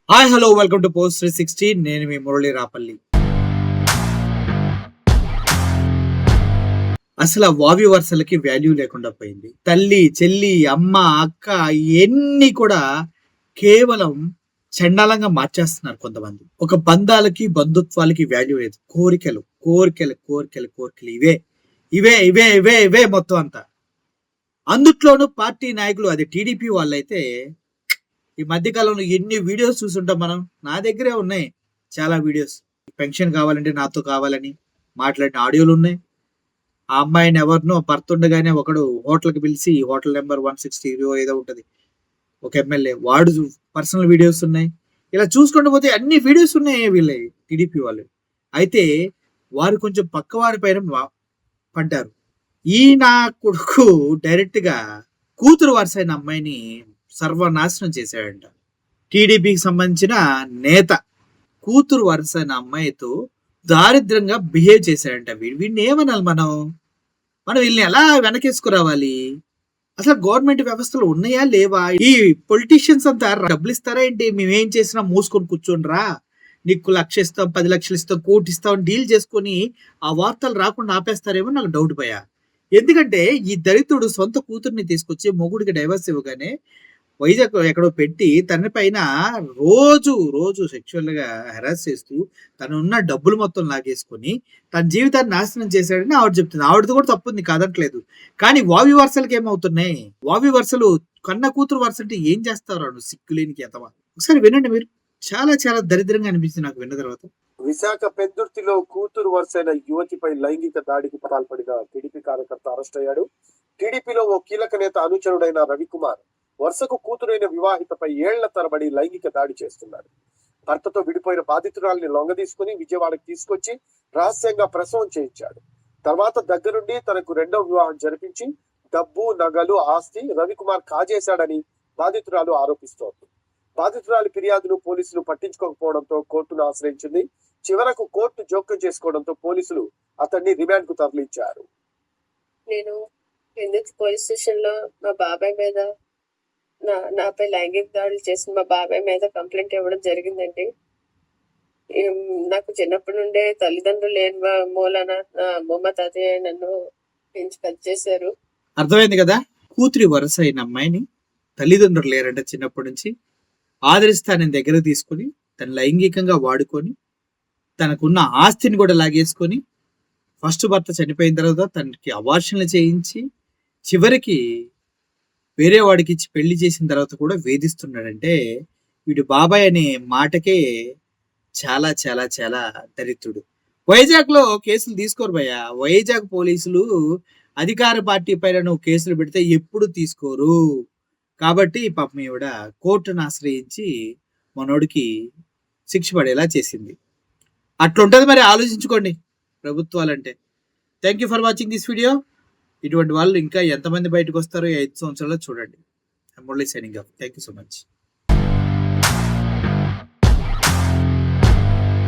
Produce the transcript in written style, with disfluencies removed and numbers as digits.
Hi hello welcome to post 360. నేను మీ మురళి రాపల్లి. అసలు వావి వరుసలకి వాల్యూ లేకుండా పోయింది. తల్లి, చెల్లి, అమ్మ, అక్క ఇవన్నీ కూడా కేవలం చండాలంగా మార్చేస్తున్నారు కొంతమంది. ఒక బంధాలకి బంధుత్వాలకి వాల్యూ లేదు. కోరికలు కోరికలు కోరికలు కోరికలు ఇవే ఇవే ఇవే ఇవే ఇవే మొత్తం అంతా. అందుట్లోనూ పార్టీ నాయకులు, అది టీడీపీ వాళ్ళైతే ఈ మధ్య కాలంలో ఎన్ని వీడియోస్ చూసుంటాం మనం. నా దగ్గరే ఉన్నాయి చాలా వీడియోస్. పెన్షన్ కావాలంటే నాతో కావాలని మాట్లాడిన ఆడియోలు ఉన్నాయి. ఆ అమ్మాయిని ఎవరినో భర్త ఉండగానే ఒకడు హోటల్కి పిలిచి, హోటల్ నెంబర్ 160 ఏదో ఉంటది, ఒక ఎమ్మెల్యే వాడు పర్సనల్ వీడియోస్ ఉన్నాయి. ఇలా చూసుకుంటూ పోతే అన్ని వీడియోస్ ఉన్నాయి వీళ్ళ టీడీపీ వాళ్ళు. అయితే వారు కొంచెం పక్కవారి పైన పడ్డారు. ఈ నా కొడుకు డైరెక్ట్ గా కూతురు వరుసైన అమ్మాయిని సర్వనాశనం చేశాడంట. టీడీపీకి సంబంధించిన నేత కూతురు వరుసైన అమ్మాయితో దారిద్రంగా బిహేవ్ చేశాడంట. వీడిని ఏమనాలి మనం వీళ్ళని ఎలా వెనకేసుకురావాలి? అసలు గవర్నమెంట్ వ్యవస్థలు ఉన్నాయా లేవా? ఈ పొలిటీషియన్స్ అంతా డబ్బులు ఇస్తారా ఏంటి? మేమేం చేసినా మూసుకొని కూర్చోండిరా, నీకు 1,00,000 ఇస్తాం, 10 లక్షలు ఇస్తాం, 1 కోటి ఇస్తాం డీల్ చేసుకొని ఆ వార్తలు రాకుండా ఆపేస్తారేమో నాకు డౌట్ పోయా. ఎందుకంటే ఈ దళితుడు సొంత కూతుర్ని తీసుకొచ్చి మొగుడికి డైవర్స్ ఇవ్వగానే వైజాగ్ ఎక్కడో పెట్టి తన పైన రోజు రోజు సెక్షువల్ గా హెరాస్ చేస్తూ తనున్న డబ్బులు మొత్తం లాగేసుకొని తన జీవితాన్ని నాశనం చేశాడని ఆవిడ చెప్తుంది. ఆవిడది కూడా తప్పుంది కాదట్లేదు. కానీ వావి వరుసలకి ఏమవుతున్నాయి? వావి వరుసలు కన్న కూతురు వరుస అంటే ఏం చేస్తారు? సిగ్గులేనికి ఎంతవా. ఒకసారి వినండి మీరు. చాలా చాలా దరిద్రంగా అనిపించింది నాకు విన్న తర్వాత. విశాఖ పెందుర్తిలో కూతురు వరుసైన యువతిపై లైంగిక దాడికి పాల్పడిన టీడీపీ కార్యకర్త అరెస్ట్ అయ్యాడు. టీడీపీలో ఓ కీలక నేత అనుచరుడైన రవికుమార్ వరుసకు కూతురైన వివాహితపై ఏళ్ల తరబడి లైంగిక దాడి చేస్తున్నాడు. భర్తతో విడిపోయిన బాధితురాల్ని లొంగదీసుకుని విజయవాడకి తీసుకొచ్చి రహస్యంగా ప్రసవం చేయించాడు. తర్వాత దగ్గరుండి తనకు రెండవ వివాహం జరిపించి డబ్బు, నగలు, ఆస్తి రవికుమార్ కాజేశాడని బాధితురాలు ఆరోపిస్తోంది. బాధితురాలి ఫిర్యాదును పోలీసులు పట్టించుకోకపోవడంతో కోర్టును ఆశ్రయించింది. చివరకు కోర్టు జోక్యం చేసుకోవడంతో పోలీసులు అతన్ని రిమాండ్ కు తరలించారు. నేను పోలీస్ స్టేషన్ లో మా బాబాయ్ మీద నాపై లైంగిక దాడులు చేసిన మా బాబాయ్ మీద కంప్లైంట్ ఇవ్వడం జరిగిందండి. నాకు చిన్నప్పటి నుండే తల్లిదండ్రులు లేని మూలన నా అమ్మమ్మ తాతయ్య నన్ను పెంచి పెద్ద చేశారు. అర్థమైంది కదా? కూతురి వరుస అయిన అమ్మాయిని తల్లిదండ్రులు లేరంటే చిన్నప్పటి నుంచి ఆదరిస్తానని దగ్గర తీసుకుని తను లైంగికంగా వాడుకొని తనకున్న ఆస్తిని కూడా లాగేసుకొని ఫస్ట్ భర్త చనిపోయిన తర్వాత తనకి అబార్షన్లు చేయించి చివరికి వేరే వాడికి ఇచ్చి పెళ్లి చేసిన తర్వాత కూడా వేధిస్తున్నాడంటే వీడు బాబాయ్ అనే మాటకే చాలా చాలా చాలా దరిద్రుడు. వైజాగ్ లో కేసులు తీసుకోరు భయ్య. వైజాగ్ పోలీసులు అధికార పార్టీ పైన నువ్వు కేసులు పెడితే ఎప్పుడు తీసుకోరు. కాబట్టి పాపం ఈవిడ కోర్టును ఆశ్రయించి మనోడికి శిక్ష పడేలా చేసింది. అట్లుంటది మరి, ఆలోచించుకోండి ప్రభుత్వాలంటే. Thank you for watching this video. ఇటువంటి వాళ్ళు ఇంకా ఎంతమంది బయటకు వస్తారో 5 సంవత్సరాల్లో చూడండి. I'm only signing off. Thank you so much.